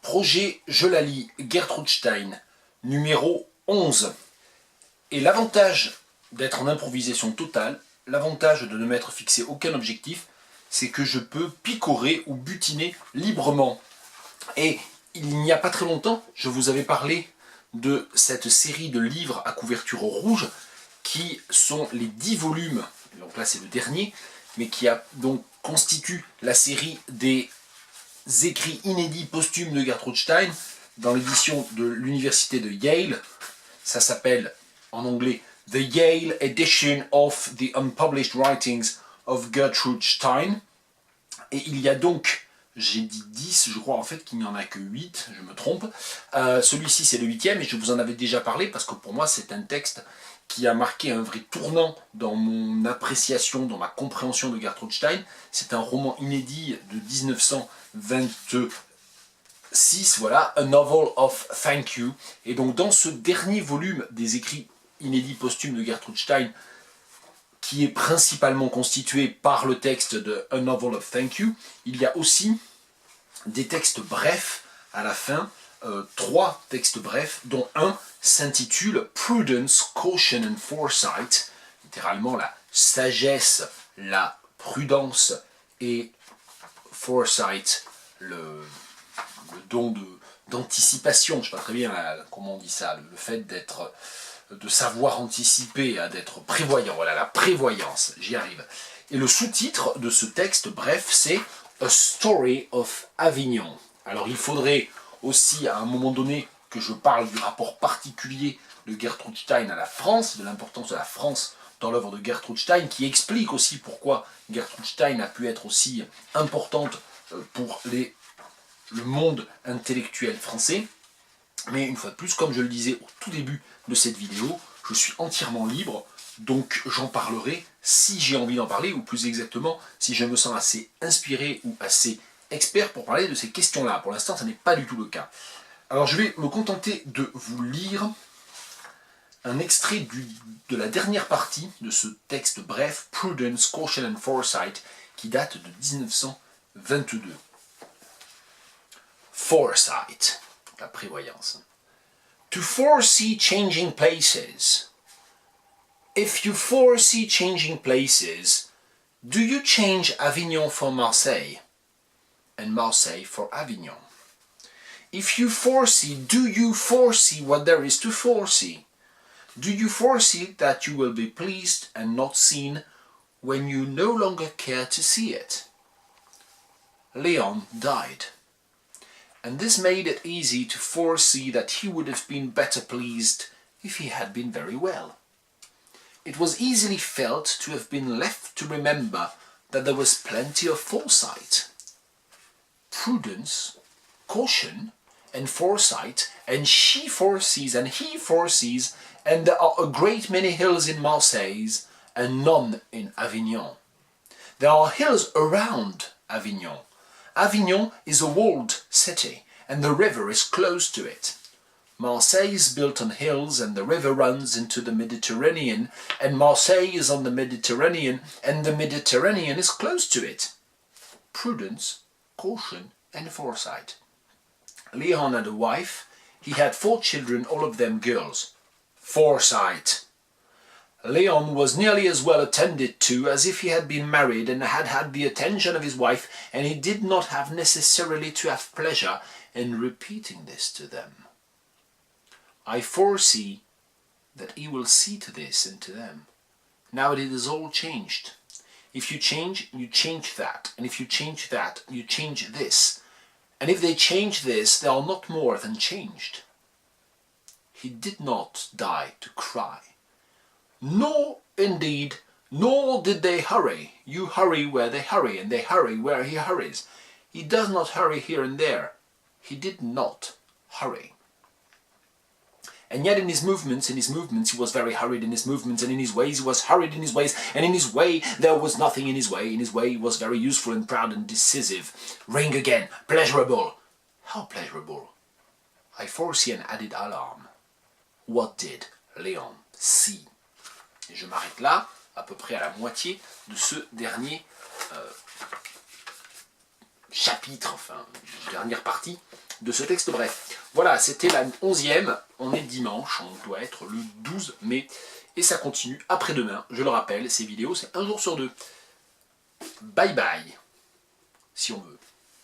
Projet Je la lis, Gertrude Stein, numéro 11. Et l'avantage d'être en improvisation totale, l'avantage de ne m'être fixé aucun objectif, c'est que je peux picorer ou butiner librement. Et il n'y a pas très longtemps, je vous avais parlé de cette série de livres à couverture rouge qui sont les 10 volumes, donc là c'est le dernier, mais qui donc constitue la série des écrits inédits posthumes de Gertrude Stein dans l'édition de l'université de Yale. Ça s'appelle en anglais The Yale Edition of the Unpublished Writings of Gertrude Stein. Et il y a donc, j'ai dit 10, je crois en fait qu'il n'y en a que 8, je me trompe. Celui-ci c'est le 8e et je vous en avais déjà parlé parce que pour moi c'est un texte qui a marqué un vrai tournant dans mon appréciation, dans ma compréhension de Gertrude Stein. C'est un roman inédit de 1926, voilà, A Novel of Thank You. Et donc dans ce dernier volume des écrits inédits posthumes de Gertrude Stein, qui est principalement constitué par le texte de A Novel of Thank You, il y a aussi des textes brefs à la fin, 3 textes brefs, dont un s'intitule Prudence, Caution and Foresight, littéralement la sagesse, la prudence et foresight, le don d'anticipation, je ne sais pas très bien comment on dit ça, le fait de savoir anticiper, d'être prévoyant, voilà, la prévoyance, j'y arrive. Et le sous-titre de ce texte, bref, c'est A Story of Avignon. Alors il faudrait aussi à un moment donné que je parle du rapport particulier de Gertrude Stein à la France, de l'importance de la France dans l'œuvre de Gertrude Stein, qui explique aussi pourquoi Gertrude Stein a pu être aussi importante pour le monde intellectuel français. Mais une fois de plus, comme je le disais au tout début de cette vidéo, je suis entièrement libre, donc j'en parlerai si j'ai envie d'en parler, ou plus exactement, si je me sens assez inspiré ou assez expert pour parler de ces questions-là. Pour l'instant, ça n'est pas du tout le cas. Alors je vais me contenter de vous lire un extrait de la dernière partie de ce texte bref, Prudence, Caution and Foresight, qui date de 1922. Foresight, la prévoyance. To foresee changing places. If you foresee changing places, do you change Avignon for Marseille, and Marseille for Avignon? If you foresee, do you foresee what there is to foresee? Do you foresee that you will be pleased and not seen when you no longer care to see it? Leon died, and this made it easy to foresee that he would have been better pleased if he had been very well. It was easily felt to have been left to remember that there was plenty of foresight. Prudence, caution, and foresight, and she foresees and he foresees, and there are a great many hills in Marseille and none in Avignon. There are hills around Avignon. Avignon is a walled city, and the river is close to it. Marseille is built on hills, and the river runs into the Mediterranean, and Marseille is on the Mediterranean, and the Mediterranean is close to it. Prudence, caution, and foresight. Leon had a wife. He had 4 children, all of them girls. Foresight. Leon was nearly as well attended to as if he had been married and had had the attention of his wife, and he did not have necessarily to have pleasure in repeating this to them. I foresee that he will see to this and to them. Now it is all changed. If you change that, and if you change that, you change this. And if they change this, they are not more than changed. He did not die to cry. Nor, indeed, nor did they hurry. You hurry where they hurry, and they hurry where he hurries. He does not hurry here and there. He did not hurry. And yet in his movements, he was very hurried in his movements, and in his ways he was hurried in his ways, and in his way there was nothing in his way. In his way he was very useful and proud and decisive. Ring again, pleasurable. How pleasurable? I foresee an added alarm. What did Leon see? Et je m'arrête là, à peu près à la moitié de ce dernier chapitre, enfin, dernière partie de ce texte bref. Voilà, c'était la 11e, on est dimanche, on doit être le 12 mai, et ça continue après-demain, je le rappelle, ces vidéos c'est un jour sur deux. Bye bye, si on veut.